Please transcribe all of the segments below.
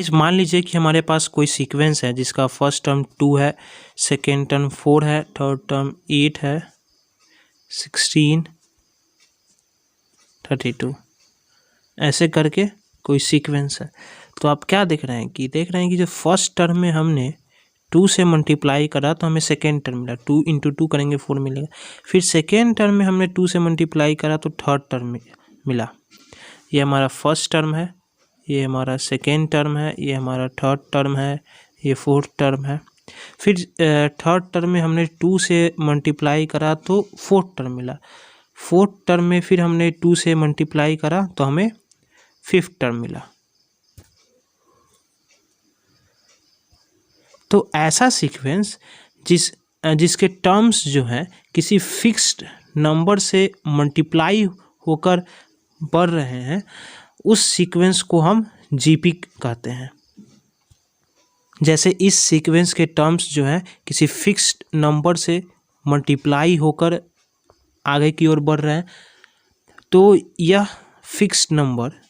इस मान लीजिए कि हमारे पास कोई सीक्वेंस है जिसका फर्स्ट टर्म 2 है, सेकेंड टर्म 4 है, थर्ड टर्म 8 है, 16, 32 ऐसे करके कोई सीक्वेंस है। तो आप क्या देख रहे हैं कि जो फर्स्ट टर्म में हमने 2 से मल्टीप्लाई करा तो हमें सेकेंड टर्म मिला, 2 इंटू 2 करेंगे 4 मिलेगा। फिर सेकेंड टर्म में हमने 2 से मल्टीप्लाई करा तो थर्ड टर्म मिला। ये हमारा फर्स्ट टर्म है, ये हमारा सेकेंड टर्म है, ये हमारा थर्ड टर्म है, ये फोर्थ टर्म है। फिर थर्ड टर्म में हमने 2 से मल्टीप्लाई करा तो फोर्थ टर्म मिला। फोर्थ टर्म में फिर हमने 2 से मल्टीप्लाई करा तो हमें फिफ्थ टर्म मिला। तो ऐसा सीक्वेंस जिसके टर्म्स जो हैं किसी फिक्स्ड नंबर से मल्टीप्लाई होकर बढ़ रहे हैं, उस सीक्वेंस को हम जीपी कहते हैं। जैसे इस सीक्वेंस के टर्म्स जो हैं किसी फिक्स्ड नंबर से मल्टीप्लाई होकर आगे की ओर बढ़ रहे हैं, तो यह फिक्स्ड नंबर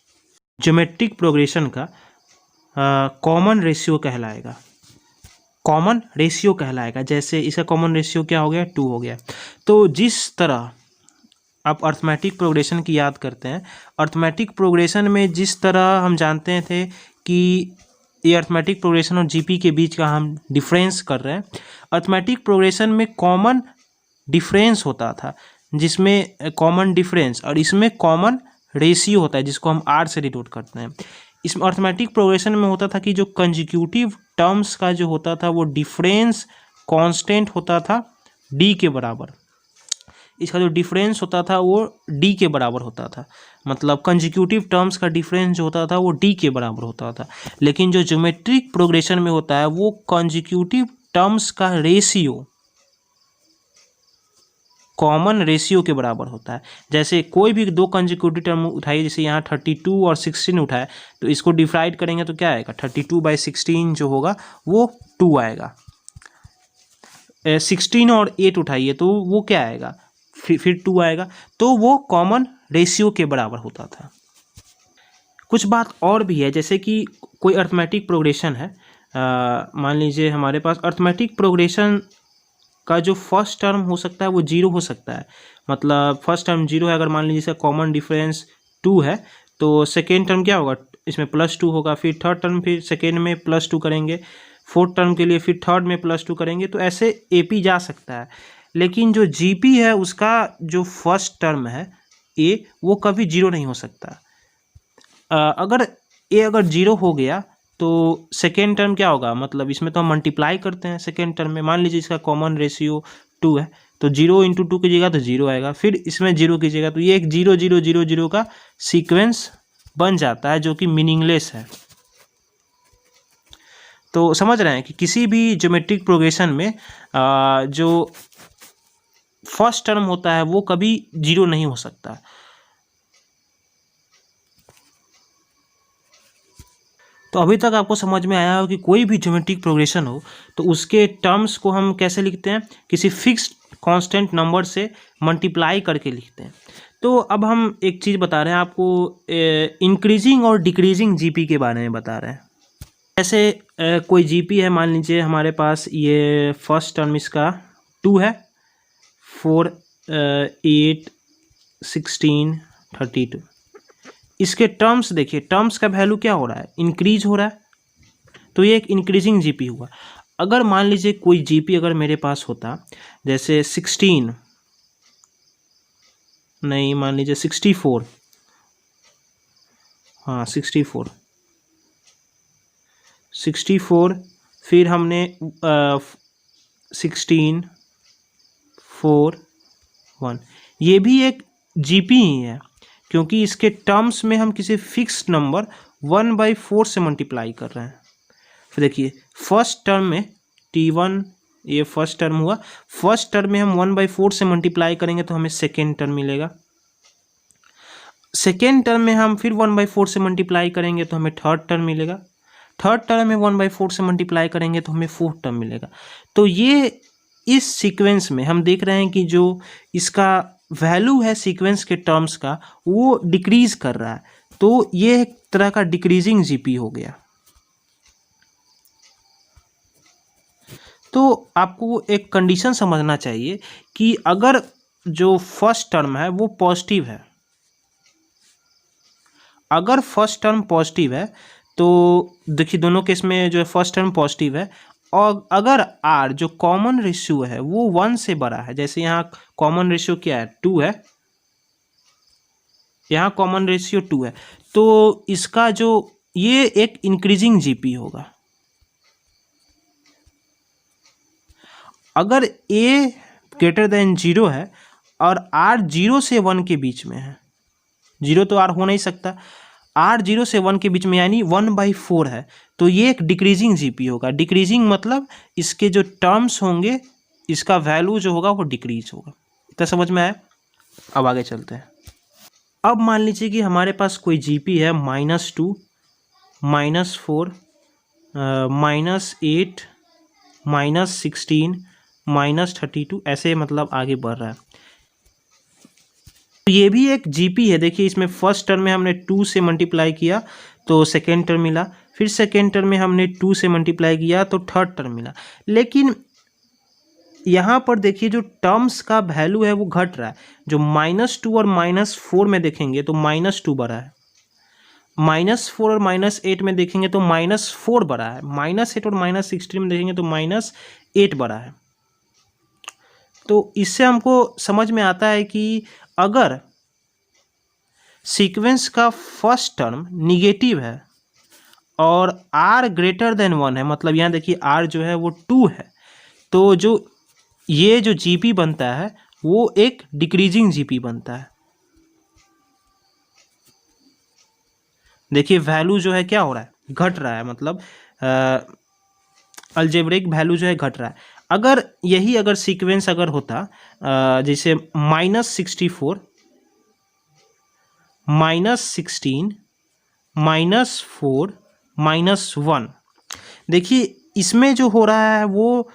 ज्योमेट्रिक प्रोग्रेशन का कॉमन रेशियो कहलाएगा। कॉमन रेशियो कहलाएगा। जैसे इसका कॉमन रेशियो क्या हो गया, 2 हो गया। तो जिस तरह आप अर्थमेटिक प्रोग्रेशन की याद करते हैं, अर्थमेटिक प्रोग्रेशन में जिस तरह हम जानते थे कि ये अर्थमेटिक प्रोग्रेशन और जीपी के बीच का हम डिफरेंस कर रहे हैं, अर्थमेटिक प्रोग्रेशन में कॉमन डिफरेंस होता था, जिसमें कॉमन डिफरेंस और इसमें कॉमन रेशियो होता है जिसको हम आर से डिनोट करते हैं। इसमें अर्थमेटिक प्रोग्रेशन में होता था कि जो कंजिक्यूटिव टर्म्स का जो होता था वो डिफरेंस कांस्टेंट होता था डी के बराबर। इसका जो डिफरेंस होता था वो डी के बराबर होता था, मतलब कंजिक्यूटिव टर्म्स का डिफरेंस जो होता था वो डी के बराबर होता था। लेकिन जो ज्योमेट्रिक प्रोग्रेशन में होता है वो कंजिक्यूटिव टर्म्स का रेशियो कॉमन रेशियो के बराबर होता है। जैसे कोई भी दो कंजिक्यूटिव टर्म उठाइए, जैसे यहाँ 32 और 16 उठाए, तो इसको डिवाइड करेंगे तो क्या आएगा, 32/16 जो होगा वो 2 आएगा। 16 और 8 उठाइए तो वो क्या आएगा, फिर 2 आएगा। तो वो कॉमन रेशियो के बराबर होता था। कुछ बात और भी है, जैसे कि कोई अर्थमेटिक प्रोग्रेशन है, मान लीजिए हमारे पास अर्थमेटिक प्रोग्रेशन का जो फर्स्ट टर्म हो सकता है वो 0 हो सकता है। मतलब फर्स्ट टर्म 0 है, अगर मान लीजिए इसका कॉमन डिफरेंस 2 है तो सेकेंड टर्म क्या होगा, इसमें +2 होगा। फिर थर्ड टर्म फिर सेकेंड में +2 करेंगे, फोर्थ टर्म के लिए फिर थर्ड में +2 करेंगे, तो ऐसे एपी जा सकता है। लेकिन जो जीपी है उसका जो फर्स्ट टर्म है ए, वो कभी 0 नहीं हो सकता। अगर ए अगर 0 हो गया तो सेकेंड टर्म क्या होगा, मतलब इसमें तो हम मल्टीप्लाई करते हैं सेकेंड टर्म में। मान लीजिए इसका कॉमन रेशियो 2 है, तो 0 × 2 कीजिएगा तो 0 आएगा, फिर इसमें 0 कीजिएगा तो ये एक 0 0 0 0 का सीक्वेंस बन जाता है जो कि मीनिंगलेस है। तो समझ रहे हैं कि किसी भी ज्योमेट्रिक प्रोग्रेशन में जो फर्स्ट टर्म होता है वो कभी 0 नहीं हो सकता। तो अभी तक आपको समझ में आया हो कि कोई भी ज्योमेट्रिक प्रोग्रेशन हो तो उसके टर्म्स को हम कैसे लिखते हैं, किसी फिक्स्ड कांस्टेंट नंबर से मल्टीप्लाई करके लिखते हैं। तो अब हम एक चीज़ बता रहे हैं आपको, इंक्रीजिंग और डिक्रीजिंग जीपी के बारे में बता रहे हैं। जैसे कोई जीपी है, मान लीजिए हमारे पास ये फर्स्ट टर्म इसका 2 है, 4 8 16 32। इसके टर्म्स देखिए, टर्म्स का वैल्यू क्या हो रहा है, इंक्रीज हो रहा है, तो ये एक इंक्रीजिंग जीपी हुआ। अगर मान लीजिए कोई जीपी अगर मेरे पास होता, जैसे 16 नहीं, मान लीजिए 64, हाँ 64, फिर हमने 16 4 1, ये भी एक जीपी ही है, क्योंकि इसके टर्म्स में हम किसी फिक्स्ड नंबर 1/4 से मल्टीप्लाई कर रहे हैं। फिर देखिए फर्स्ट टर्म में T1, ये फर्स्ट टर्म हुआ, फर्स्ट टर्म में हम 1/4 से मल्टीप्लाई करेंगे तो हमें सेकेंड टर्म मिलेगा। सेकेंड टर्म में हम फिर 1/4 से मल्टीप्लाई करेंगे तो हमें थर्ड टर्म मिलेगा। थर्ड टर्म में 1/4 से मल्टीप्लाई करेंगे तो हमें फोर्थ टर्म मिलेगा। तो ये इस सीक्वेंस में हम देख रहे हैं कि जो इसका वैल्यू है सीक्वेंस के टर्म्स का वो डिक्रीज कर रहा है, तो ये एक तरह का डिक्रीजिंग जीपी हो गया। तो आपको एक कंडीशन समझना चाहिए कि अगर जो फर्स्ट टर्म है वो पॉजिटिव है, अगर फर्स्ट टर्म पॉजिटिव है तो देखिए दोनों केस में जो है फर्स्ट टर्म पॉजिटिव है, और अगर आर जो कॉमन रेशियो है वो 1 से बड़ा है, जैसे यहाँ कॉमन रेशियो क्या है 2 है, यहाँ कॉमन रेशियो 2 है, तो इसका जो ये एक इंक्रीजिंग जीपी होगा। अगर ए ग्रेटर देन 0 है और आर 0 से 1 के बीच में है, 0 तो आर हो नहीं सकता, आर 0 से 1 के बीच में यानी 1/4 है, तो ये एक डिक्रीजिंग जीपी होगा। डिक्रीजिंग मतलब इसके जो टर्म्स होंगे इसका वैल्यू जो होगा वो डिक्रीज होगा। इतना समझ में आया? अब आगे चलते हैं। अब मान लीजिए कि हमारे पास कोई जीपी है -2, -4, -8, -16, -32, ऐसे मतलब आगे बढ़ रहा है। तो ये भी एक जीपी है। देखिए इसमें फर्स्ट टर्म में हमने 2 से मल्टीप्लाई किया तो सेकेंड टर्म मिला, फिर सेकेंड टर्म में हमने 2 से मल्टीप्लाई किया तो थर्ड टर्म मिला। लेकिन यहाँ पर देखिए जो टर्म्स का वैल्यू है वो घट रहा है। जो -2 और -4 में देखेंगे तो -2 बढ़ा है, -4 और -8 में देखेंगे तो -4 बढ़ा है, -8 और -16 में देखेंगे तो -8 बढ़ा है। तो इससे हमको समझ में आता है कि अगर सीक्वेंस का फर्स्ट टर्म निगेटिव है और r ग्रेटर देन 1 है, मतलब यहाँ देखिए r जो है वो 2 है, तो जो ये जो जीपी बनता है वो एक डिक्रीजिंग जीपी बनता है। देखिए वैल्यू जो है क्या हो रहा है, घट रहा है, मतलब अलजेब्रिक वैल्यू जो है घट रहा है। अगर यही अगर सीक्वेंस अगर होता जैसे -64, -16, -4, -1, देखिए इसमें जो हो रहा है वो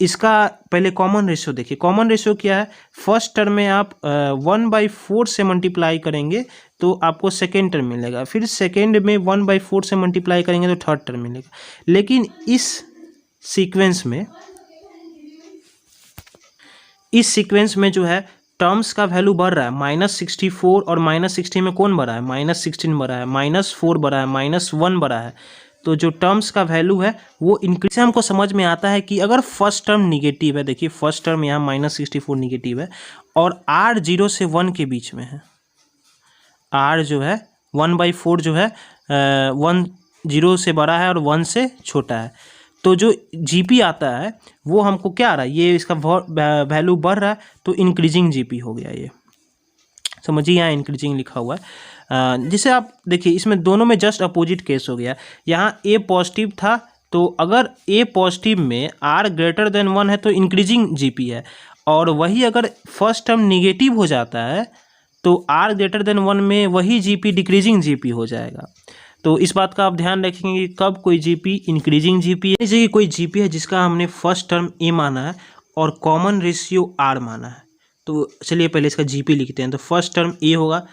इसका पहले कॉमन रेशियो देखिए। कॉमन रेशियो क्या है, फर्स्ट टर्म में आप 1/4 से मल्टीप्लाई करेंगे तो आपको सेकेंड टर्म मिलेगा, फिर सेकेंड में 1/4 से मल्टीप्लाई करेंगे तो थर्ड टर्म मिलेगा। लेकिन इस सीक्वेंस में जो है टर्म्स का वैल्यू बढ़ रहा है। -64 और -16 में कौन बढ़ा है, -16 बढ़ा है, -4 बढ़ा है, -1 बढ़ा है, तो जो टर्म्स का वैल्यू है वो इंक्रीज से हमको समझ में आता है कि अगर फर्स्ट टर्म निगेटिव है, देखिए फर्स्ट टर्म यहाँ -64 निगेटिव है और r 0 से 1 के बीच में है, r जो है 1/4 जो है 1 0 से बड़ा है और 1 से छोटा है, तो जो जीपी आता है वो हमको क्या आ रहा है, ये इसका वैल्यू बढ़ रहा है तो इंक्रीजिंग जीपी हो गया। ये समझिए यहाँ इंक्रीजिंग लिखा हुआ है। जिसे आप देखिए इसमें दोनों में जस्ट अपोजिट केस हो गया। यहाँ ए पॉजिटिव था तो अगर ए पॉजिटिव में r ग्रेटर देन 1 है तो इंक्रीजिंग जीपी है, और वही अगर फर्स्ट टर्म निगेटिव हो जाता है तो r ग्रेटर देन 1 में वही जीपी डिक्रीजिंग जीपी हो जाएगा। तो इस बात का आप ध्यान रखेंगे कि कब कोई जीपी इंक्रीजिंग जीपी है। जैसे कि कोई जीपी है जिसका हमने फर्स्ट टर्म ए माना है और कॉमन रेशियो r माना है, तो चलिए पहले इसका जीपी लिखते हैं। तो फर्स्ट टर्म ए होगा,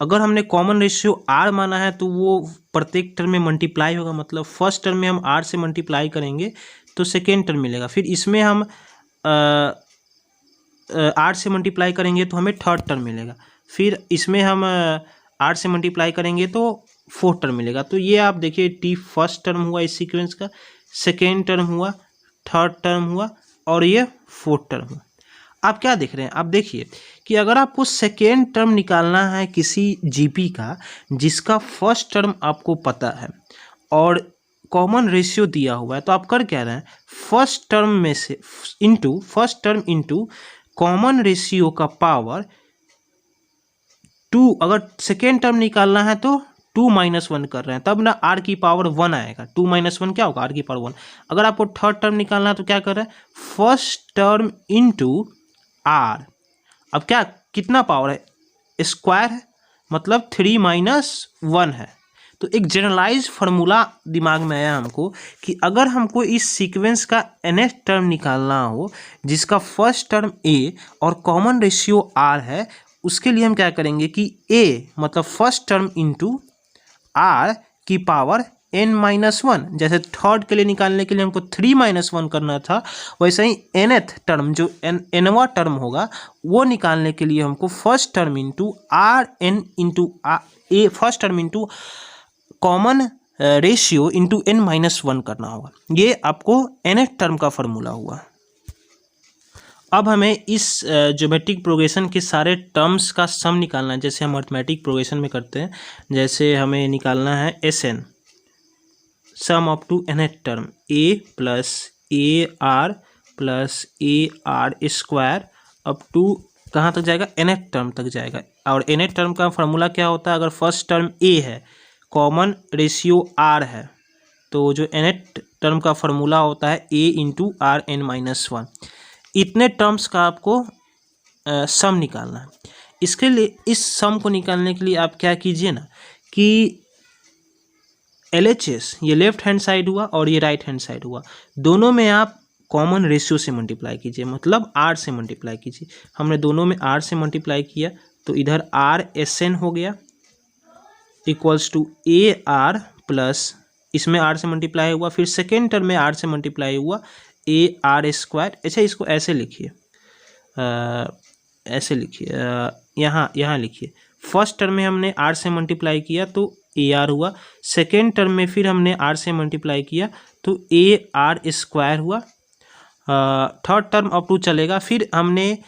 अगर हमने कॉमन रेशियो r माना है तो वो प्रत्येक टर्म में मल्टीप्लाई होगा, मतलब फर्स्ट टर्म में हम r से मल्टीप्लाई करेंगे तो सेकेंड टर्म मिलेगा, फिर इसमें हम r से मल्टीप्लाई करेंगे तो हमें थर्ड टर्म मिलेगा, फिर इसमें हम r से मल्टीप्लाई करेंगे तो फोर्थ टर्म मिलेगा। तो ये आप देखिए टी फर्स्ट टर्म हुआ इस सीक्वेंस का, सेकेंड टर्म हुआ, थर्ड टर्म हुआ और ये फोर्थ टर्म हुआ। आप क्या देख रहे हैं, आप देखिए कि अगर आपको सेकेंड टर्म निकालना है किसी जीपी का जिसका फर्स्ट टर्म आपको पता है और कॉमन रेशियो दिया हुआ है, तो आप कर क्या रहे हैं, फर्स्ट टर्म में से first term into common ratio का पावर 2, अगर सेकेंड टर्म निकालना है तो 2 - 1 कर रहे हैं, तब ना r की पावर 1 आएगा। 2 - 1 क्या होगा, r की पावर 1। अगर आपको थर्ड टर्म निकालना है तो क्या कर रहे हैं, फर्स्ट टर्म इंटू r। अब क्या कितना पावर है, स्क्वायर है, मतलब 3 - 1 है। तो एक जनरलाइज फार्मूला दिमाग में आया हमको कि अगर हमको इस सीक्वेंस का nth टर्म निकालना हो जिसका फर्स्ट टर्म a और कॉमन रेशियो r है, उसके लिए हम क्या करेंगे कि a मतलब फर्स्ट टर्म इंटू r की पावर n-1, जैसे थर्ड के लिए निकालने के लिए हमको 3-1 करना था, वैसे ही nth टर्म जो nवा टर्म होगा वो निकालने के लिए हमको first term into r n into a first term into common ratio into n-1 करना होगा। ये आपको nth टर्म का फॉर्मूला हुआ। अब हमें इस ज्योमेट्रिक प्रोग्रेशन के सारे टर्म्स का सम निकालना है, जैसे हम अर्थमेटिक प्रोग्रेशन में करते हैं। जैसे हमें निकालना है S n, sum up to nth term a plus a r plus a r square up to कहाँ तक जाएगा, nth टर्म तक जाएगा। और nth टर्म का फार्मूला क्या होता है, अगर फर्स्ट टर्म a है, कॉमन रेशियो r है, तो जो nth टर्म का फार्मूला होता है a इंटू आर n-1। इतने टर्म्स का आपको सम निकालना है। इसके लिए इस सम को निकालने के लिए आप क्या कीजिए ना कि LHS ये लेफ्ट हैंड साइड हुआ और ये राइट हैंड साइड हुआ, दोनों में आप कॉमन रेशियो से मल्टीप्लाई कीजिए, मतलब r से मल्टीप्लाई कीजिए। हमने दोनों में r से मल्टीप्लाई किया तो इधर r SN हो गया equals to a r plus, इसमें r से मल्टीप्लाई हुआ, फिर सेकेंड टर्म में r से मल्टीप्लाई हुआ ए आर स्क्वायर। अच्छा, इसको ऐसे लिखिए, ऐसे लिखिए, यहाँ लिखिए। फर्स्ट टर्म में हमने r से मल्टीप्लाई किया तो ए आर हुआ, सेकेंड टर्म में फिर हमने r से मल्टीप्लाई किया तो ए आर स्क्वायर हुआ। थर्ड टर्म अप टू चलेगा, फिर हमने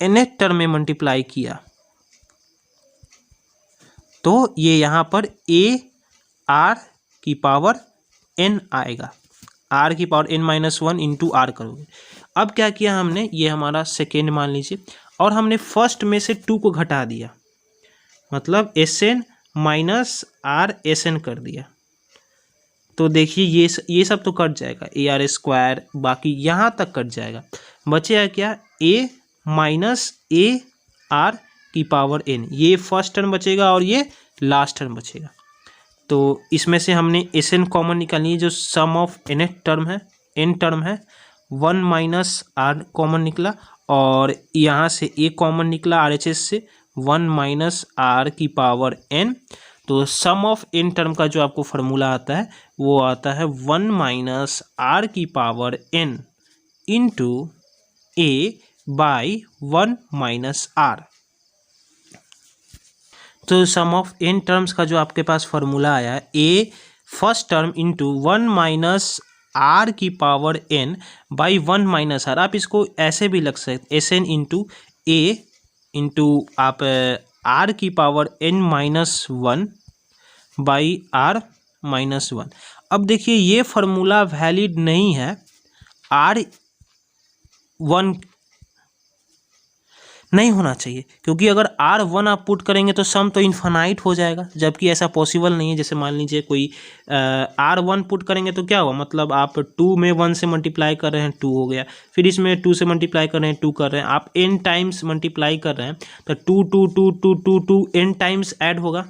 nth टर्म में मल्टीप्लाई किया तो ये यहाँ पर ए आर की पावर n आएगा, r की पावर n-1 इंटू आर करोगे। अब क्या किया हमने, ये हमारा सेकेंड मान लीजिए, और हमने फर्स्ट में से 2 को घटा दिया, मतलब SN माइनस आर SN कर दिया। तो देखिए ये सब तो कट जाएगा, ए आर स्क्वायर बाकी यहाँ तक कट जाएगा, बचेगा क्या, a माइनस ए आर की पावर n, ये फर्स्ट टर्म बचेगा और ये लास्ट टर्म बचेगा। तो इसमें से हमने SN कॉमन निकालनी है, जो सम ऑफ nth टर्म है, n टर्म है, 1 माइनस आर कॉमन निकला, और यहाँ से a कॉमन निकला RHS से, 1 माइनस आर की पावर n। तो सम ऑफ n टर्म का जो आपको फार्मूला आता है वो आता है 1 माइनस आर की power n into a by 1 minus r. तो सम ऑफ n टर्म्स का जो आपके पास फार्मूला आया है, a first term into 1 minus r की power n by 1 minus r. आप इसको ऐसे भी लग सकते, SN इंटू a इंटू आप r की पावर n-1 बाई r-1। अब देखिए ये फार्मूला वैलिड नहीं है, R1 नहीं होना चाहिए, क्योंकि अगर R1 आप पुट करेंगे तो सम तो इन्फानाइट हो जाएगा, जबकि ऐसा पॉसिबल नहीं है। जैसे मान लीजिए कोई R1 पुट करेंगे तो क्या होगा, मतलब आप 2 में 1 से मल्टीप्लाई कर रहे हैं 2 हो गया, फिर इसमें 2 से मल्टीप्लाई कर रहे हैं 2 कर रहे हैं, आप n टाइम्स मल्टीप्लाई कर रहे हैं तो 2 2 2 2 2 2 n टाइम्स ऐड होगा,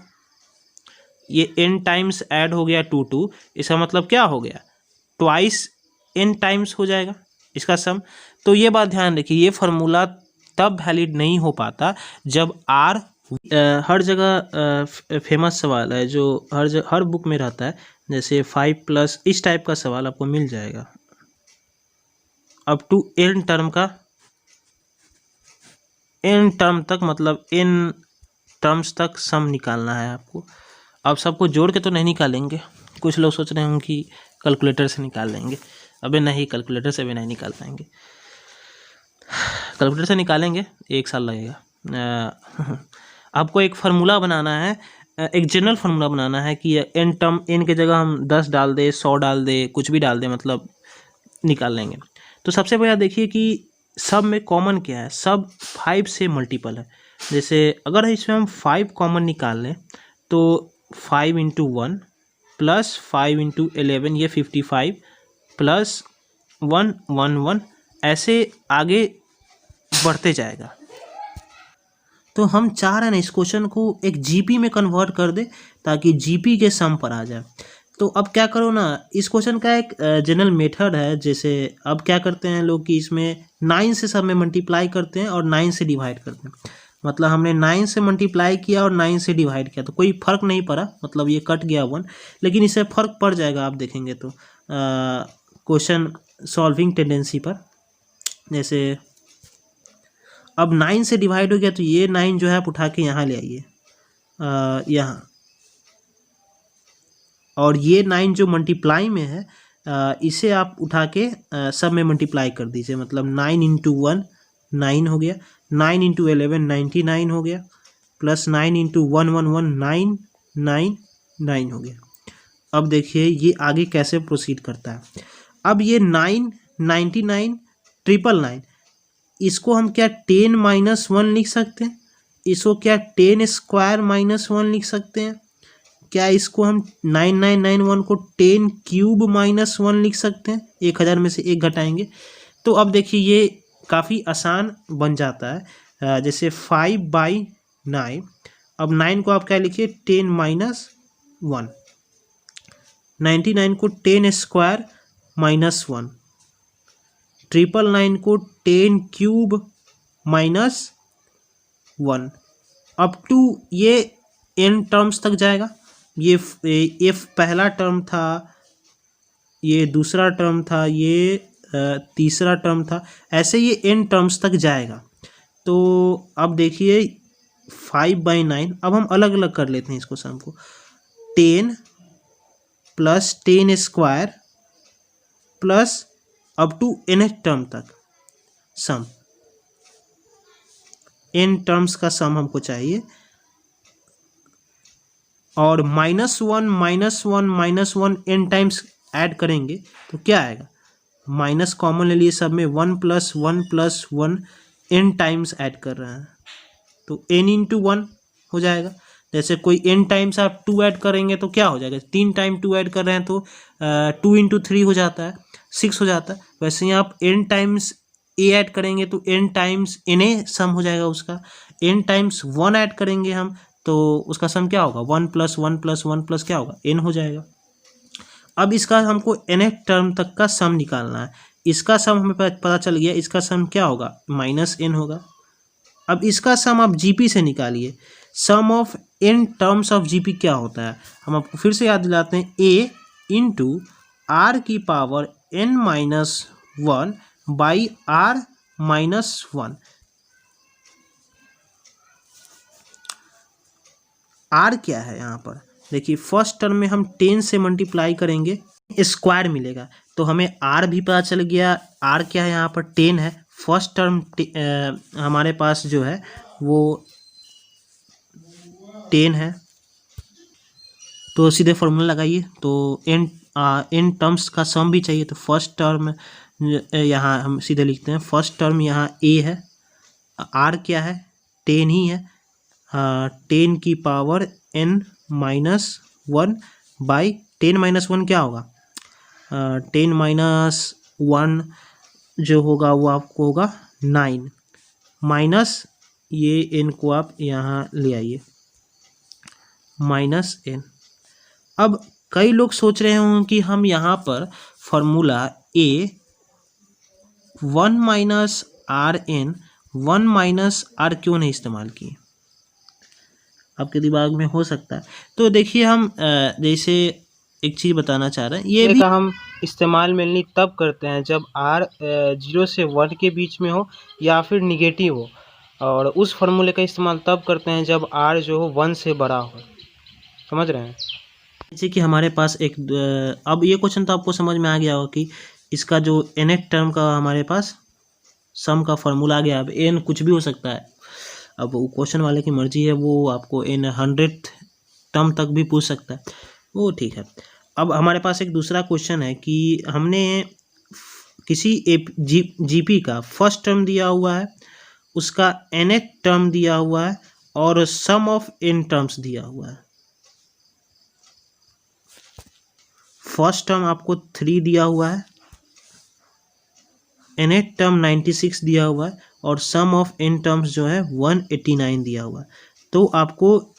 ये n टाइम्स ऐड हो गया 2 2, इसका मतलब क्या हो गया, ट्वाइस n टाइम्स हो जाएगा इसका सम। तो ये बात ध्यान रखिए, ये फार्मूला तब वैलिड नहीं हो पाता जब R हर जगह फेमस सवाल है जो हर बुक में रहता है, जैसे 5+ इस टाइप का सवाल आपको मिल जाएगा, अप टू n टर्म का, n टर्म तक, मतलब n टर्म्स तक सम निकालना है आपको। अब सबको जोड़ के तो नहीं निकालेंगे, कुछ लोग सोच रहे होंगे कि कैलकुलेटर से निकाल लेंगे, अबे नहीं, कैलकुलेटर से भी नहीं निकाल पाएंगे, कैलकुलेटर से निकालेंगे 1 साल लगेगा। आपको एक फार्मूला बनाना है, एक जनरल फार्मूला बनाना है कि n टर्म, n के जगह हम 10 डाल दे, 100 डाल दे, कुछ भी डाल दे, मतलब निकाल लेंगे। तो सबसे पहले देखिए कि सब में कॉमन क्या है, सब 5 से मल्टीपल है। जैसे अगर इसमें हम 5 कॉमन निकाल लें तो 5 इंटू 1 प्लस 5 इंटू 11 ये 55 प्लस 1 1 1 ऐसे आगे बढ़ते जाएगा। तो हम चाह रहे हैं इस क्वेश्चन को एक जीपी में कन्वर्ट कर दे ताकि जीपी के सम पर आ जाए। तो अब क्या करो ना, इस क्वेश्चन का एक जनरल मेथड है। जैसे अब क्या करते हैं लोग कि इसमें 9 से सब में मल्टीप्लाई करते हैं और 9 से डिवाइड करते हैं। मतलब हमने 9 से मल्टीप्लाई किया और 9 से डिवाइड किया तो कोई फर्क नहीं पड़ा, मतलब ये कट गया 1, लेकिन इससे फर्क पड़ जाएगा आप देखेंगे तो क्वेश्चन सॉल्विंग टेंडेंसी पर। जैसे अब 9 से डिवाइड हो गया तो ये 9 जो है आप उठा के यहाँ ले आइए, यहाँ, और ये 9 जो मल्टीप्लाई में है इसे आप उठा के सब में मल्टीप्लाई कर दीजिए, मतलब 9 इंटू 1 9 हो गया, 9 इंटू 11 99 हो गया, प्लस 9 इंटू 1 1 1 9 9 9 हो गया। अब देखिए ये आगे कैसे प्रोसीड करता है। अब ये 9 99 999, इसको हम क्या 10 माइनस 1 लिख सकते हैं, इसको क्या 10 स्क्वायर माइनस 1 लिख सकते हैं, क्या इसको हम 9991 को 10 क्यूब माइनस 1 लिख सकते हैं, 1000 में से 1 घटाएंगे। तो अब देखिए ये काफ़ी आसान बन जाता है। जैसे 5/9, अब 9 को आप क्या लिखिए 10 माइनस 1, 99 को 10 स्क्वायर माइनस 1, 999 को 10 क्यूब माइनस 1, अप टू ये n टर्म्स तक जाएगा। ये पहला टर्म था, ये दूसरा टर्म था, ये तीसरा टर्म था, ऐसे ये n टर्म्स तक जाएगा। तो अब देखिए 5/9, अब हम अलग अलग कर लेते हैं इसको सम को, 10 plus 10 square plus up to nth term तक सम, n टर्म्स का सम हमको चाहिए। और -1 -1 -1 n टाइम्स ऐड करेंगे तो क्या आएगा, माइनस कॉमन ले लिए सब में, 1 + 1 + 1 n टाइम्स ऐड कर रहे हैं तो n इंटू 1 हो जाएगा। जैसे कोई n टाइम्स आप 2 ऐड करेंगे तो क्या हो जाएगा, 3 टाइम 2 ऐड कर रहे हैं तो 2 इंटू 3 हो जाता है, 6 हो जाता है। वैसे ही आप n टाइम्स a ऐड करेंगे तो n टाइम्स na सम हो जाएगा उसका, n टाइम्स 1 ऐड करेंगे हम तो उसका सम क्या होगा, 1 + 1 + 1 + क्या होगा, n हो जाएगा। अब इसका हमको nth टर्म तक का सम निकालना है, इसका सम हमें पता चल गया, इसका सम क्या होगा, -n होगा। अब इसका सम आप जीपी से निकालिए, sum of n terms of GP क्या होता है, हम आपको फिर से याद दिलाते हैं, a इंटू r की power n-1 by r-1। r क्या है यहाँ पर, देखिए फर्स्ट टर्म में हम 10 से मल्टीप्लाई करेंगे स्क्वायर मिलेगा, तो हमें r भी पता चल गया, r क्या है यहाँ पर 10 है, फर्स्ट टर्म हमारे पास जो है वो 10 है, तो सीधे फॉर्मूला लगाइए, तो n टर्म्स का सम भी चाहिए, तो फर्स्ट टर्म यहाँ हम सीधे लिखते हैं, फर्स्ट टर्म यहाँ a है, r क्या है 10 ही है, 10 की पावर n-1 बाई 10-1 क्या होगा, 10-1 जो होगा वो आपको होगा 9, माइनस ये n को आप यहाँ ले आइए -n। अब कई लोग सोच रहे होंगे कि हम यहाँ पर फॉर्मूला a 1 - rn 1 - r क्यों नहीं इस्तेमाल किए, आपके दिमाग में हो सकता है। तो देखिए हम जैसे एक चीज़ बताना चाह रहे हैं, ये भी हम इस्तेमाल मेनली तब करते हैं जब r 0 से 1 के बीच में हो या फिर निगेटिव हो, और उस फॉर्मूले का इस्तेमाल तब करते हैं जब r जो हो 1 से बड़ा हो, समझ रहे हैं। जैसे कि हमारे पास एक अब ये क्वेश्चन तो आपको समझ में आ गया होगा कि इसका जो nth टर्म का हमारे पास सम का फॉर्मूला आ गया। अब n कुछ भी हो सकता है, अब वो क्वेश्चन वाले की मर्जी है, वो आपको n 100th टर्म तक भी पूछ सकता है, वो ठीक है। अब हमारे पास एक दूसरा क्वेश्चन है कि हमने किसी जीपी का फर्स्ट टर्म दिया हुआ है, उसका nth टर्म दिया हुआ है और सम ऑफ n टर्म्स दिया हुआ है। फर्स्ट टर्म आपको 3 दिया हुआ है, nth टर्म 96 दिया हुआ है और सम ऑफ n टर्म्स जो है 189 दिया हुआ है। तो आपको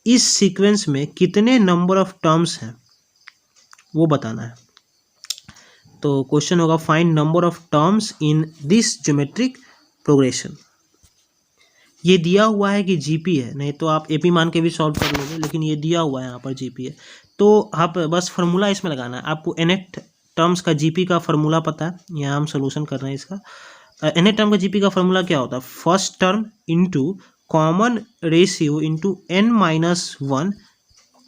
इस सीक्वेंस में कितने नंबर ऑफ टर्म्स हैं वो बताना है। तो क्वेश्चन होगा find number of terms in this geometric progression. ये दिया हुआ है कि जीपी है, नहीं तो आप एपी मान के भी सॉल्व कर लोगे, लेकिन ये दिया हुआ है यहाँ पर जीपी है। तो आप बस फार्मूला इसमें लगाना है। आपको nth टर्म्स का जीपी का फार्मूला पता है, यहाँ हम सोल्यूशन कर रहे हैं इसका। nth टर्म का जीपी का फार्मूला क्या होता है? First term into common ratio into n-1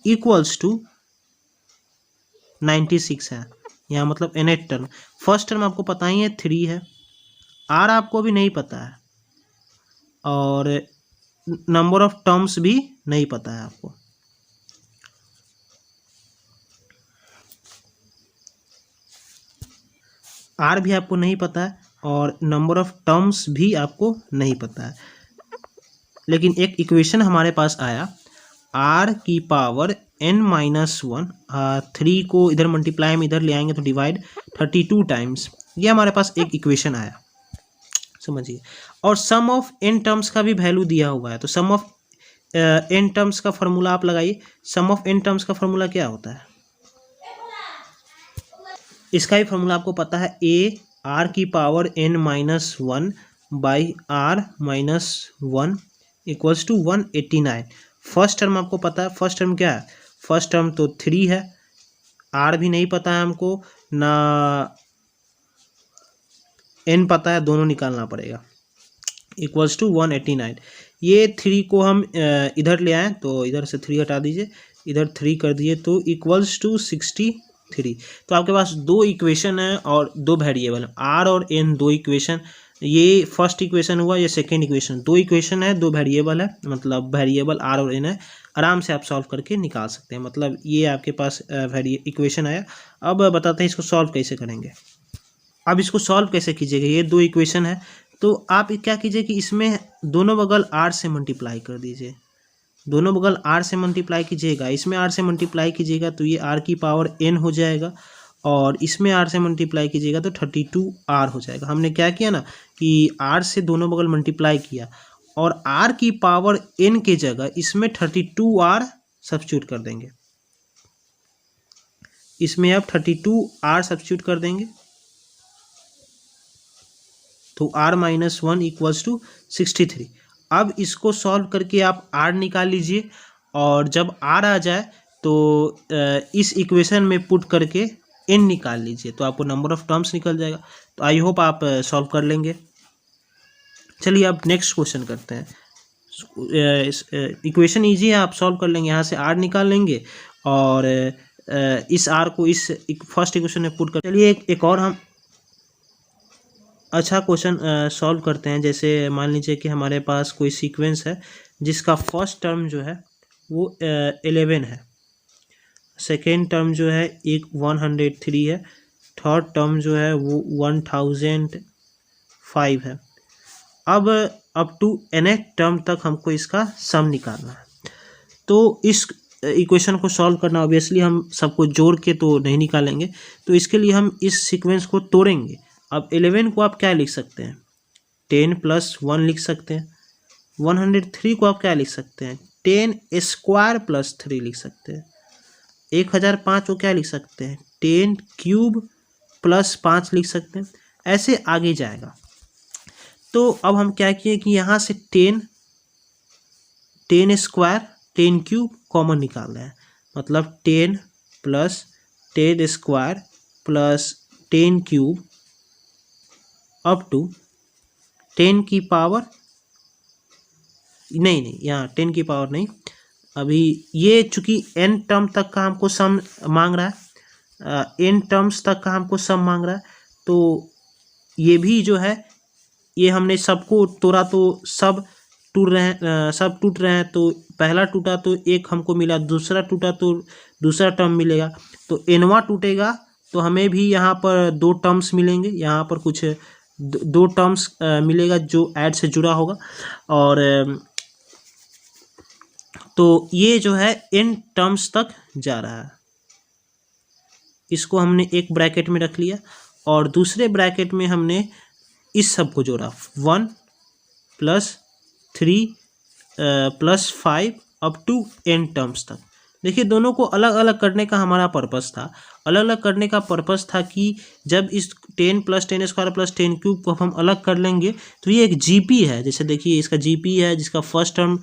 equals to 96 है। यहाँ मतलब nth टर्म, फर्स्ट टर्म आपको पता ही है 3 है, r आपको भी नहीं पता है, और नंबर ऑफ टर्म्स भी नहीं पता है आपको। आर भी आपको नहीं पता है और नंबर ऑफ टर्म्स भी आपको नहीं पता है, लेकिन एक इक्वेशन हमारे पास आया आर की पावर n-1, 3 को इधर मल्टीप्लाई में इधर ले आएंगे तो डिवाइड 32 टाइम्स, ये हमारे पास एक इक्वेशन आया, समझिए। और सम ऑफ n टर्म्स का भी वैल्यू दिया हुआ है, तो सम ऑफ n टर्म्स का फॉर्मूला आप लगाइए। सम ऑफ n टर्म्स का फॉर्मूला क्या होता है? इसका भी फॉर्मूला आपको पता है, a r की power n-1 by r-1 equals to 189। First term आपको पता है, फर्स्ट टर्म क्या है? फर्स्ट टर्म तो 3 है, r भी नहीं पता है हमको, ना n पता है, दोनों निकालना पड़ेगा, इक्वल्स टू 189। ये 3 को हम इधर ले आए तो इधर से 3 हटा दीजिए, इधर 3 कर दिए तो इक्वल्स टू 63। तो आपके पास दो इक्वेशन है और दो वेरिएबल है, आर और एन, दो इक्वेशन। ये फर्स्ट इक्वेशन हुआ, ये सेकेंड इक्वेशन, दो इक्वेशन है, दो वेरिएबल है, मतलब वेरिएबल आर और एन है। आराम से आप सॉल्व करके निकाल सकते हैं, मतलब ये आपके पास इक्वेशन आया। अब बताते हैं इसको सॉल्व कैसे करेंगे। अब इसको सॉल्व कैसे कीजिएगा? ये दो इक्वेशन है, तो आप क्या कीजिए कि इसमें दोनों बगल r से मल्टीप्लाई कर दीजिए, दोनों बगल r से मल्टीप्लाई कीजिएगा, इसमें r से मल्टीप्लाई कीजिएगा तो ये r की पावर n हो जाएगा, और इसमें r से मल्टीप्लाई कीजिएगा तो 32r हो जाएगा। हमने क्या किया ना कि r से दोनों बगल मल्टीप्लाई किया, और r की पावर n के जगह इसमें 32r सब्स्टिट्यूट कर देंगे, इसमें आप 32r सब्स्टिट्यूट कर देंगे तो r-1 इक्वल्स टू 63। अब इसको सॉल्व करके आप r निकाल लीजिए, और जब r आ जाए तो इस इक्वेशन में पुट करके n निकाल लीजिए, तो आपको नंबर ऑफ टर्म्स निकल जाएगा। तो आई होप आप सॉल्व कर लेंगे। चलिए अब नेक्स्ट क्वेश्चन करते हैं। इक्वेशन ईजी है, आप सॉल्व कर लेंगे, यहाँ से r निकाल लेंगे और इस r को इस फर्स्ट इक्वेशन में पुट कर। चलिए एक और हम अच्छा क्वेश्चन सॉल्व करते हैं। जैसे मान लीजिए कि हमारे पास कोई सीक्वेंस है जिसका फर्स्ट टर्म जो है वो 11 है, सेकेंड टर्म जो है 103 है, थर्ड टर्म जो है वो 1005 है। अब अप टू nth टर्म तक हमको इसका सम निकालना है। तो इस इक्वेशन को सॉल्व करना, ऑब्वियसली हम सबको जोड़ के तो नहीं निकालेंगे, तो इसके लिए हम इस सीक्वेंस को तोड़ेंगे। अब 11 को आप क्या लिख सकते हैं? 10 + 1 लिख सकते हैं। 103 को आप क्या लिख सकते हैं? 10 स्क्वायर + 3 लिख सकते हैं। 1005 को क्या लिख सकते हैं? 10 क्यूब + 5 लिख सकते हैं। ऐसे आगे जाएगा। तो अब हम क्या किए कि यहाँ से 10 स्क्वायर 10 क्यूब कॉमन निकाल रहे हैं, मतलब 10 + 10 स्क्वायर + 10 क्यूब अप टू 10 की पावर नहीं, यहाँ 10 की पावर नहीं, अभी ये चूंकि n टर्म तक का हमको सम मांग रहा है, n टर्म्स तक का हमको सम मांग रहा है, तो ये भी जो है ये हमने सबको तोड़ा तो सब टूट रहे हैं। तो पहला टूटा तो एक हमको मिला, दूसरा टूटा तो दूसरा टर्म मिलेगा, तो nवां टूटेगा तो हमें भी यहाँ पर 2 टर्म्स मिलेंगे, यहाँ पर कुछ 2 टर्म्स मिलेगा जो ऐड से जुड़ा होगा। और तो ये जो है n टर्म्स तक जा रहा है, इसको हमने एक ब्रैकेट में रख लिया, और दूसरे ब्रैकेट में हमने इस सब को जोड़ा, 1 + 3 + 5 अप टू n टर्म्स तक। देखिए दोनों को अलग अलग करने का हमारा पर्पस था। अलग अलग करने का पर्पस था कि जब इस 10 + 10² + 10³ को हम अलग कर लेंगे तो ये एक जीपी है। जैसे देखिए इसका जीपी है जिसका फर्स्ट टर्म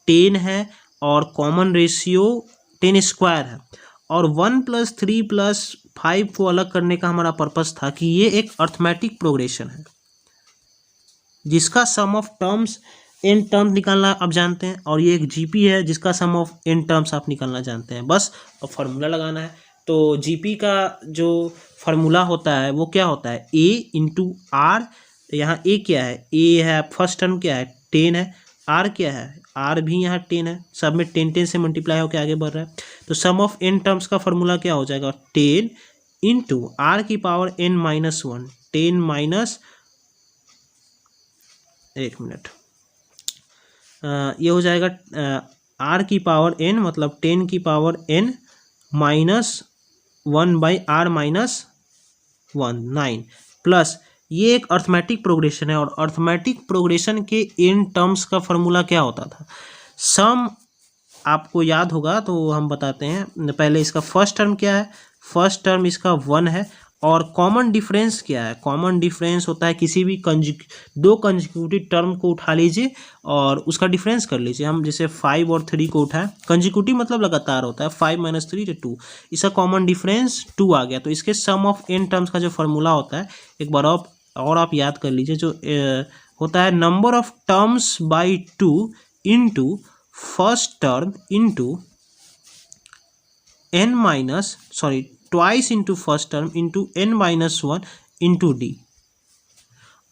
10 है और कॉमन रेशियो 10² है। और 1 + 3 + 5 को अलग करने का हमारा पर्पस था कि ये एक अर्थमेटिक प्रोग्रेशन है जिसका सम ऑफ टर्म्स n टर्म्स निकालना आप जानते हैं, और ये एक जीपी है जिसका सम ऑफ n टर्म्स आप निकालना जानते हैं। बस अब फार्मूला लगाना है। तो जीपी का जो फार्मूला होता है वो क्या होता है, a × r। यहाँ a क्या है, a है, फर्स्ट टर्म क्या है 10 है, r क्या है, r भी यहाँ 10 है, सब में 10 10 से मल्टीप्लाई होकर आगे बढ़ रहा है। तो सम ऑफ n टर्म्स का फार्मूला क्या हो जाएगा, 10 × r⁻n−1, 10 माइनस, एक मिनट, ये हो जाएगा r⁻n मतलब 10⁻n -1/r-1 9 प्लस ये एक अर्थमेटिक प्रोग्रेशन है। और अर्थमेटिक प्रोग्रेशन के n टर्म्स का फॉर्मूला क्या होता था, सम आपको याद होगा तो हम बताते हैं। पहले इसका फर्स्ट टर्म क्या है, फर्स्ट टर्म इसका 1 है। और कॉमन डिफरेंस क्या है, कॉमन डिफरेंस होता है किसी भी दो कंजिक्यूटिव टर्म को उठा लीजिए और उसका डिफरेंस कर लीजिए। हम जैसे 5 और 3 को उठाएं, कंजिक्यूटिव मतलब लगातार होता है, 5 - 3 = 2, इसका कॉमन डिफरेंस 2 आ गया। तो इसके सम ऑफ n टर्म्स का जो फॉर्मूला होता है एक बार आप याद कर लीजिए, जो होता है number of terms by 2 into first term into twice into first term into n-1 into D.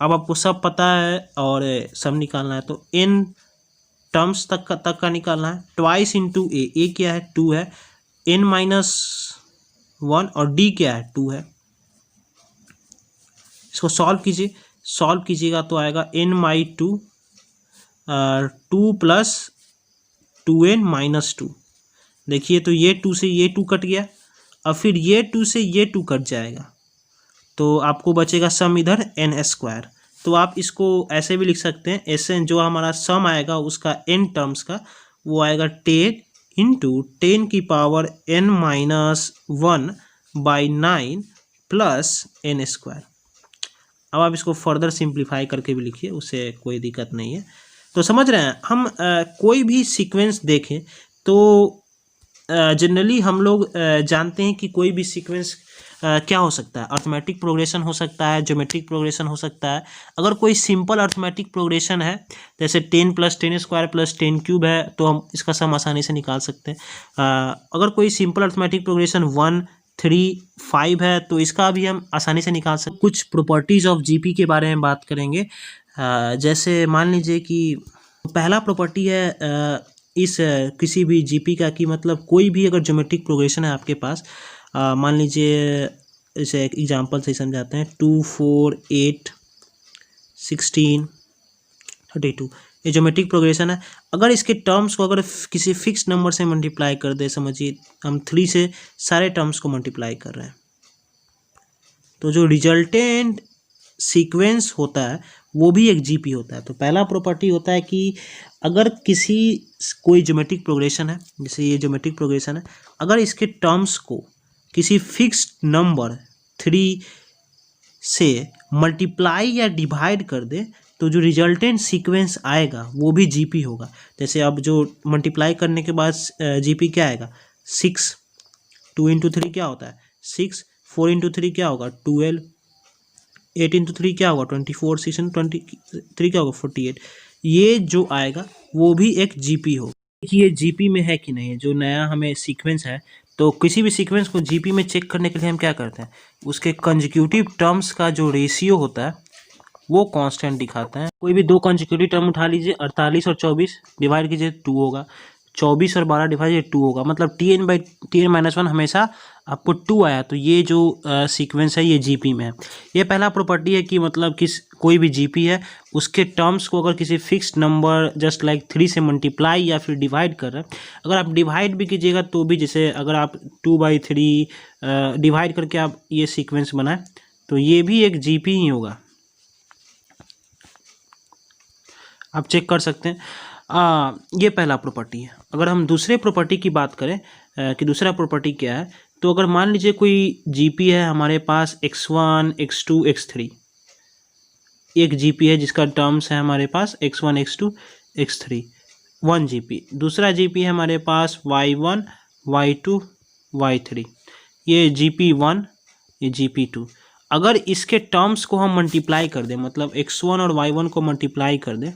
अब आपको सब पता है और सब निकालना है, तो n टर्म्स तक का निकालना है। ट्वाइस इंटू ए क्या है 2 है, n-1 और d क्या है 2 है। इसको सॉल्व कीजिएगा तो आएगा n/2 2 + 2n-2। देखिए तो ये 2 से ये 2 कट गया, और फिर ये 2 से ये 2 कट जाएगा, तो आपको बचेगा सम इधर n²। तो आप इसको ऐसे भी लिख सकते हैं, ऐसे जो हमारा सम आएगा उसका n टर्म्स का वो आएगा 10 × 10⁻n−1/9 प्लस n²। अब आप इसको फर्दर सिंप्लीफाई करके भी लिखिए, उससे कोई दिक्कत नहीं है। तो समझ रहे हैं हम कोई भी सीक्वेंस देखें तो जनरली हम लोग जानते हैं कि कोई भी सीक्वेंस क्या हो सकता है, अर्थमेटिक प्रोग्रेशन हो सकता है, ज्योमेट्रिक प्रोग्रेशन हो सकता है। अगर कोई सिंपल अर्थमेटिक प्रोग्रेशन है जैसे 10 + 10² + 10³ है तो हम इसका सम आसानी से निकाल सकते हैं। अगर कोई सिंपल अर्थमेटिक प्रोग्रेशन 1 3 5 है तो इसका भी हम आसानी से निकाल सकते हैं। कुछ प्रॉपर्टीज ऑफ जीपी के बारे में बात करेंगे। जैसे मान लीजिए कि पहला प्रॉपर्टी है इस किसी भी जीपी का कि मतलब कोई भी अगर ज्योमेट्रिक प्रोग्रेशन है आपके पास, मान लीजिए इसे एक एग्जांपल से समझाते हैं, 2 4 8 16 32 ये ज्योमेट्रिक प्रोग्रेशन है। अगर इसके टर्म्स को अगर किसी फिक्स नंबर से मल्टीप्लाई कर दे, समझिए हम 3 से सारे टर्म्स को मल्टीप्लाई कर रहे हैं, तो जो रिजल्टेंट सीक्वेंस होता है वो भी एक जीपी होता है। तो पहला प्रॉपर्टी होता है कि अगर कोई ज्योमेट्रिक प्रोग्रेशन है, जैसे ये ज्योमेट्रिक प्रोग्रेशन है, अगर इसके टर्म्स को किसी फिक्स्ड नंबर 3 से मल्टीप्लाई या डिवाइड कर दे तो जो रिजल्टेंट सीक्वेंस आएगा वो भी जीपी होगा। जैसे अब जो मल्टीप्लाई करने के बाद जीपी क्या आएगा, 6, 2 × 3 क्या होता है 6, 4 × 3 क्या होगा 12, 8 × 3 क्या होगा 24, 6 × 23 क्या होगा 48। ये जो आएगा वो भी एक जीपी होगा। देखिए ये जीपी में है कि नहीं, जो नया हमें सीक्वेंस है, तो किसी भी सीक्वेंस को जीपी में चेक करने के लिए हम क्या करते हैं, उसके कंजिक्यूटिव टर्म्स का जो रेशियो होता है वो कांस्टेंट दिखाते हैं। कोई भी दो कंजिक्यूटिव टर्म उठा लीजिए, 48 और 24 डिवाइड कीजिए 2 होगा, 24 और 12 डिवाइड 2 होगा, मतलब Tn/Tn-1 हमेशा आपको 2 आया। तो ये जो सीक्वेंस है ये जीपी में है। ये पहला प्रॉपर्टी है कि मतलब कोई भी जीपी है उसके टर्म्स को अगर किसी फिक्स्ड नंबर जस्ट लाइक 3 से मल्टीप्लाई या फिर डिवाइड कर रहे हैं, अगर आप डिवाइड भी कीजिएगा तो भी, जैसे अगर आप 2/3 डिवाइड करके आप ये सीक्वेंस बनाएं तो ये भी एक जीपी ही होगा, आप चेक कर सकते हैं। ये पहला प्रॉपर्टी है। अगर हम दूसरे प्रॉपर्टी की बात करें कि दूसरा प्रॉपर्टी क्या है, तो अगर मान लीजिए कोई जीपी है हमारे पास x1 x2 x3, एक जीपी है जिसका टर्म्स है हमारे पास x1 x2 x3, 1 जीपी। दूसरा जीपी है हमारे पास y1 y2 y3, ये GP1 ये GP2। अगर इसके टर्म्स को हम मल्टीप्लाई कर दें, मतलब x1 और y1 को मल्टीप्लाई कर दें,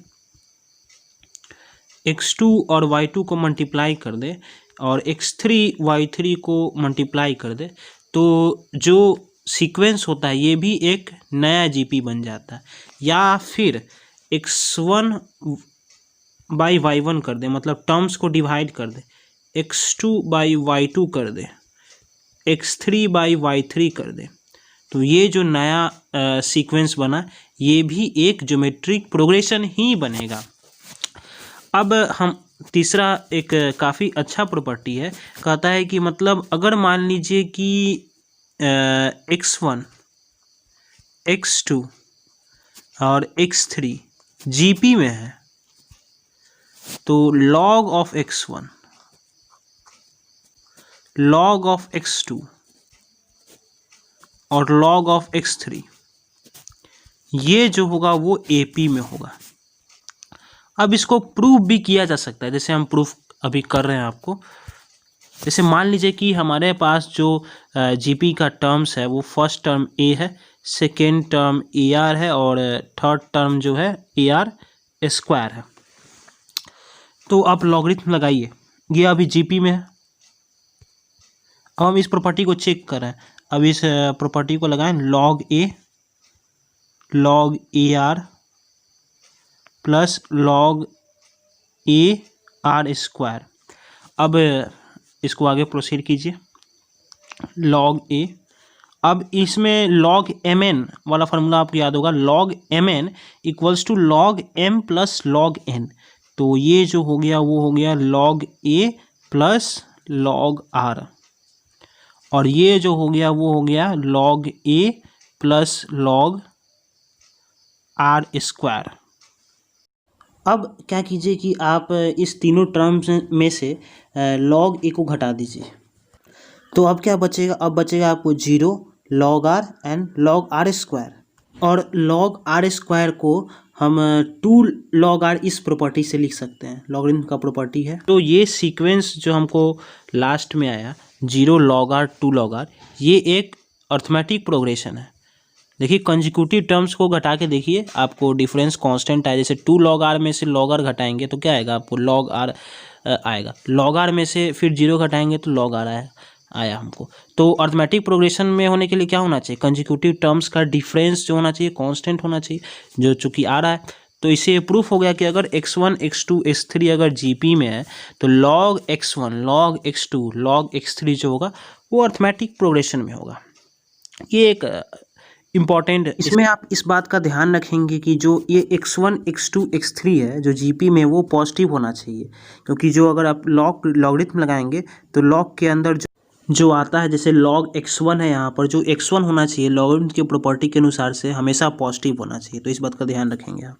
x2 और y2 को मल्टीप्लाई कर दे और x3 y3 को मल्टीप्लाई कर दे, तो जो सीक्वेंस होता है ये भी एक नया जीपी बन जाता है। या फिर x1 बाई y1 कर दे, मतलब टर्म्स को डिवाइड कर दे, x2 बाई y2 कर दे, x3 बाई y3 कर दे, तो ये जो नया सीक्वेंस बना ये भी एक ज्योमेट्रिक प्रोग्रेशन ही बनेगा। अब हम तीसरा एक काफ़ी अच्छा प्रॉपर्टी है, कहता है कि मतलब अगर मान लीजिए कि x1 x2 और x3 जीपी में है, तो log of x1 log of x2 और log ऑफ x3 ये जो होगा वो एपी में होगा। अब इसको प्रूफ भी किया जा सकता है, जैसे हम प्रूफ अभी कर रहे हैं आपको। जैसे मान लीजिए कि हमारे पास जो जीपी का टर्म्स है वो फर्स्ट टर्म ए है, सेकेंड टर्म ए आर है और थर्ड टर्म जो है ए आर स्क्वायर है। तो आप लॉगरिथम लगाइए, ये अभी जीपी में है। अब हम इस प्रॉपर्टी को चेक कर रहे हैं। अब इस प्रॉपर्टी को लगाएं, log ए आर प्लस log ए आर स्क्वायर। अब इसको आगे प्रोसीड कीजिए, log ए। अब इसमें log mn वाला फार्मूला आपको याद होगा, log mn equals to log m plus log n। तो ये जो हो गया वो हो गया log a plus log r, और ये जो हो गया वो हो गया log a plus log r square. अब क्या कीजिए कि आप इस तीनों टर्म्स में से log a को घटा दीजिए, तो अब क्या बचेगा, अब बचेगा आपको 0 log r and log r square. और log r स्क्वायर को हम 2 log r इस प्रॉपर्टी से लिख सकते हैं, लॉगरिथम का प्रॉपर्टी है। तो ये सीक्वेंस जो हमको लास्ट में आया 0 log r 2 log r, ये एक अर्थमेटिक प्रोग्रेशन है। देखिए कंजिक्यूटिव टर्म्स को घटा के देखिए, आपको डिफरेंस कांस्टेंट आए। जैसे 2 log r में से log r घटाएंगे तो क्या आएगा, आपको log r आएगा। log r में से फिर 0 घटाएंगे तो log r आया हमको। तो अर्थमेटिक प्रोग्रेशन में होने के लिए क्या होना चाहिए, कंजिक्यूटिव टर्म्स का डिफरेंस जो होना चाहिए कांस्टेंट होना चाहिए, जो चूंकि आ रहा है। तो इससे प्रूफ हो गया कि अगर x1 x2 x3 अगर जीपी में है तो log x1 log x2 log x3 जो होगा वो अर्थमेटिक प्रोग्रेशन में होगा। ये एक इम्पॉर्टेंट, इसमें आप इस बात का ध्यान रखेंगे कि जो ये x1 x2 x3 है जो जीपी में वो पॉजिटिव होना चाहिए, क्योंकि जो अगर आप लॉगरिथम लगाएंगे तो लॉग के अंदर जो आता है, जैसे log x1 है यहाँ पर, जो x1 होना चाहिए लॉगरिथम की प्रॉपर्टी के अनुसार से हमेशा पॉजिटिव होना चाहिए। तो इस बात का ध्यान रखेंगे आप।